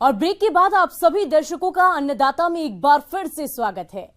और ब्रेक के बाद आप सभी दर्शकों का अन्नदाता में एक बार फिर से स्वागत है।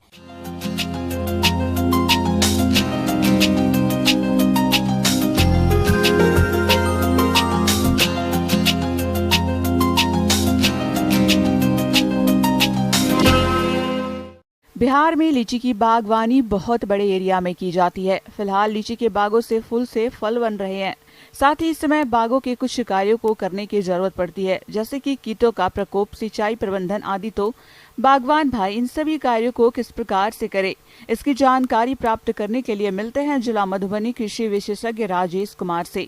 बिहार में लीची की बागवानी बहुत बड़े एरिया में की जाती है। फिलहाल लीची के बागों से फूल से फल बन रहे हैं। साथ ही इस समय बागों के कुछ कार्यों को करने की जरूरत पड़ती है, जैसे कि कीटों का प्रकोप, सिंचाई प्रबंधन आदि। तो बागवान भाई इन सभी कार्यों को किस प्रकार से करे, इसकी जानकारी प्राप्त करने के लिए मिलते हैं जिला मधुबनी कृषि विशेषज्ञ राजेश कुमार से।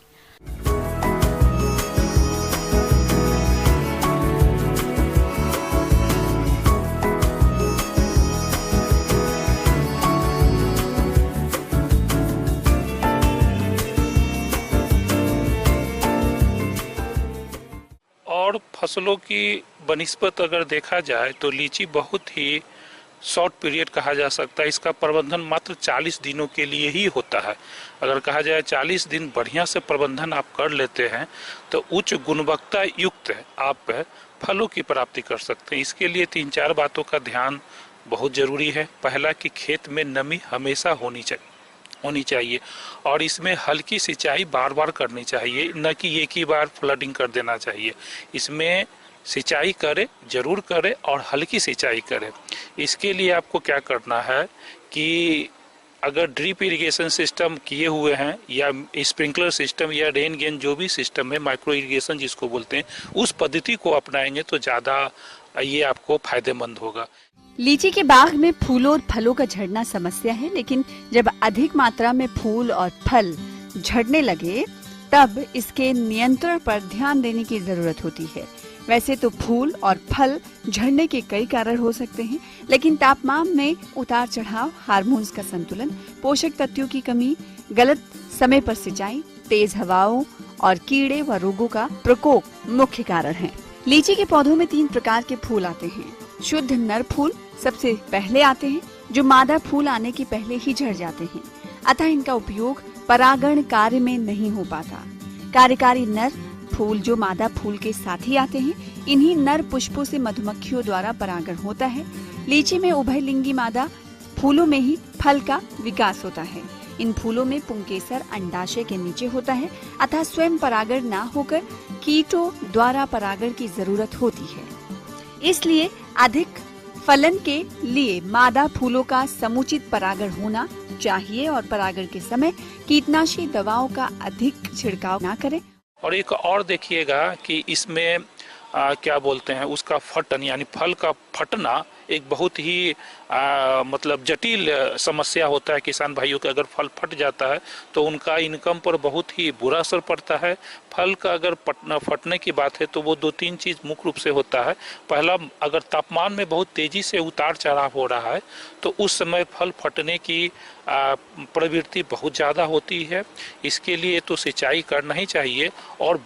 और फसलों की बनिस्बत अगर देखा जाए तो लीची बहुत ही शॉर्ट पीरियड कहा जा सकता है। इसका प्रबंधन मात्र 40 दिनों के लिए ही होता है। अगर कहा जाए 40 दिन बढ़िया से प्रबंधन आप कर लेते हैं तो उच्च गुणवत्ता युक्त आप फलों की प्राप्ति कर सकते हैं। इसके लिए 3-4 बातों का ध्यान बहुत जरूरी है। पहला कि खेत में नमी हमेशा होनी चाहिए और इसमें हल्की सिंचाई बार बार करनी चाहिए, न कि एक ही बार फ्लडिंग कर देना चाहिए। इसमें सिंचाई करें, जरूर करें और हल्की सिंचाई करें। इसके लिए आपको क्या करना है कि अगर ड्रिप इरिगेशन सिस्टम किए हुए हैं या स्प्रिंकलर सिस्टम या रेन गेन जो भी सिस्टम है, माइक्रो इरिगेशन जिसको बोलते हैं, उस पद्धति को अपनाएंगे तो ज़्यादा ये आपको फायदेमंद होगा। लीची के बाग में फूलों और फलों का झड़ना समस्या है, लेकिन जब अधिक मात्रा में फूल और फल झड़ने लगे तब इसके नियंत्रण पर ध्यान देने की जरूरत होती है। वैसे तो फूल और फल झड़ने के कई कारण हो सकते हैं, लेकिन तापमान में उतार चढ़ाव, हार्मोन्स का संतुलन, पोषक तत्वों की कमी, गलत समय पर सिंचाई, तेज हवाओं और कीड़े व रोगों का प्रकोप मुख्य कारण है। लीची के पौधों में 3 प्रकार के फूल आते हैं। शुद्ध नर फूल सबसे पहले आते हैं, जो मादा फूल आने के पहले ही झड़ जाते हैं, अतः इनका उपयोग परागण कार्य में नहीं हो पाता। कार्यकारी नर फूल जो मादा फूल के साथ ही आते हैं, इन्हीं नर पुष्पों से मधुमक्खियों द्वारा परागण होता है। लीची में उभयलिंगी मादा फूलों में ही फल का विकास होता है। इन फूलों में पुंकेसर अंडाशय के नीचे होता है, अतः स्वयं परागण न होकर कीटों द्वारा परागण की जरूरत होती है। इसलिए अधिक फलन के लिए मादा फूलों का समुचित परागण होना चाहिए और परागण के समय कीटनाशी दवाओं का अधिक छिड़काव न करें। और एक और देखिएगा कि इसमें क्या बोलते हैं, उसका फटन यानी फल का फटना एक बहुत ही मतलब जटिल समस्या होता है। किसान भाइयों के अगर फल फट जाता है तो उनका इनकम पर बहुत ही बुरा असर पड़ता है। फल का अगर फटने की बात है तो वो 2-3 चीज़ मुख्य रूप से होता है। पहला, अगर तापमान में बहुत तेजी से उतार चढ़ाव हो रहा है तो उस समय फल फटने की प्रवृत्ति बहुत ज़्यादा होती है। इसके लिए तो सिंचाई करना ही चाहिए। और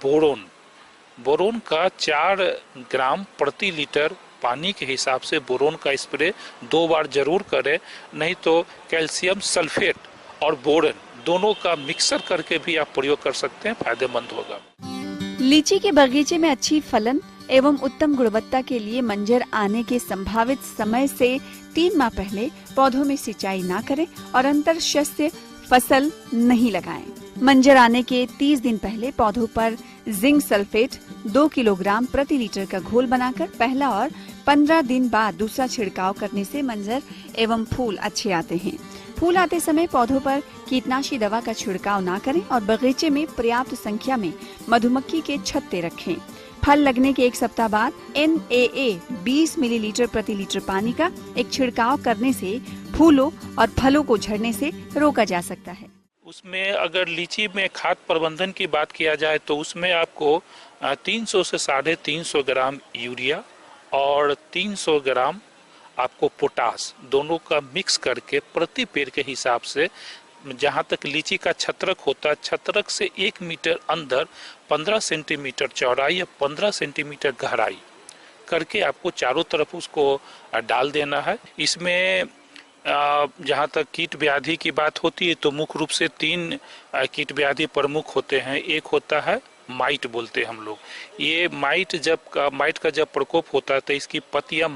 बोरोन का 4 ग्राम प्रति लीटर पानी के हिसाब से बोरोन का स्प्रे 2 बार जरूर करें, नहीं तो कैल्शियम सल्फेट और बोरोन दोनों का मिक्सर करके भी आप प्रयोग कर सकते हैं, फायदेमंद होगा। लीची के बगीचे में अच्छी फलन एवं उत्तम गुणवत्ता के लिए मंजर आने के संभावित समय से 3 माह पहले पौधों में सिंचाई न करें और अंतर शस्य फसल नहीं लगाएं। मंजर आने के 30 दिन पहले पौधों पर जिंक सल्फेट 2 किलोग्राम प्रति लीटर का घोल बनाकर पहला और 15 दिन बाद दूसरा छिड़काव करने से मंजर एवं फूल अच्छे आते हैं। फूल आते समय पौधों पर कीटनाशी दवा का छिड़काव ना करें और बगीचे में पर्याप्त संख्या में मधुमक्खी के छत्ते रखें। फल लगने के 1 सप्ताह बाद NAA 20 मिलीलीटर प्रति लीटर पानी का एक छिड़काव करने से फूलों और फलों को झड़ने से रोका जा सकता है। उसमें अगर लीची में खाद प्रबंधन की बात किया जाए तो उसमें आपको 300 से 350 ग्राम यूरिया और 300 ग्राम आपको पोटास दोनों का मिक्स करके प्रति पेड़ के हिसाब से, जहाँ तक लीची का छत्रक होता है, छत्रक से 1 मीटर अंदर 15 सेंटीमीटर चौड़ाई या 15 सेंटीमीटर गहराई करके आपको चारों तरफ उसको डाल देना है। इसमें जहाँ तक कीट व्याधि की बात होती है तो मुख्य रूप से 3 कीट व्याधि प्रमुख होते हैं। एक होता है माइट बोलते हैं हम लोग। ये माइट का जब प्रकोप होता है तो इसकी पत्तियां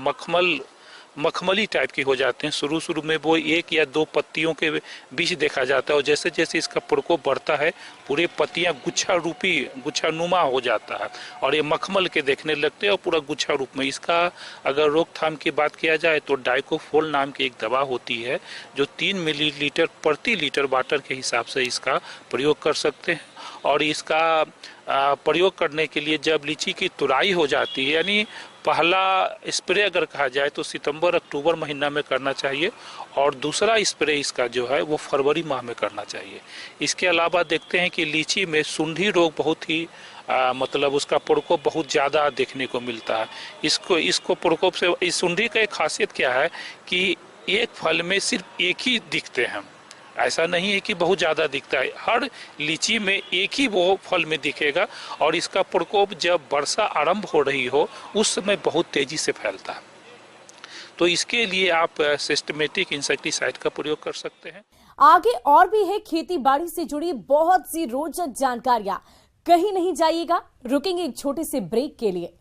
मखमली टाइप की हो जाते हैं। शुरू में वो 1 या 2 पत्तियों के बीच देखा जाता है और जैसे जैसे इसका प्रकोप बढ़ता है पूरे पत्तियां गुच्छानुमा हो जाता है और ये मखमल के देखने लगते हैं और पूरा गुच्छा रूप में। इसका अगर रोकथाम की बात किया जाए तो डाइकोफोल नाम की एक दवा होती है जो 3 मिलीलीटर प्रति लीटर वाटर के हिसाब से इसका प्रयोग कर सकते हैं। और इसका प्रयोग करने के लिए जब लीची की तुराई हो जाती है, यानी पहला स्प्रे अगर कहा जाए तो सितंबर-अक्टूबर महीना में करना चाहिए और दूसरा स्प्रे इसका जो है वो फरवरी माह में करना चाहिए। इसके अलावा देखते हैं कि लीची में सुंडी रोग बहुत ही मतलब उसका प्रकोप बहुत ज़्यादा देखने को मिलता है। इसको प्रकोप से इस सुंडी का एक खासियत क्या है कि एक फल में सिर्फ एक ही दिखते हैं, ऐसा नहीं है कि बहुत ज़्यादा दिखता है। हर लीची में एक ही वो फल में दिखेगा और इसका प्रकोप जब वर्षा आरंभ हो रही हो उस समय बहुत तेजी से फैलता है। तो इसके लिए आप सिस्टमेटिक इंसेक्टिसाइड का प्रयोग कर सकते हैं। आगे और भी है खेती बाड़ी से जुड़ी बहुत सी रोचक जानकारियां, कहीं नहीं जाइएगा, रुकेंगे एक छोटे से ब्रेक के लिए।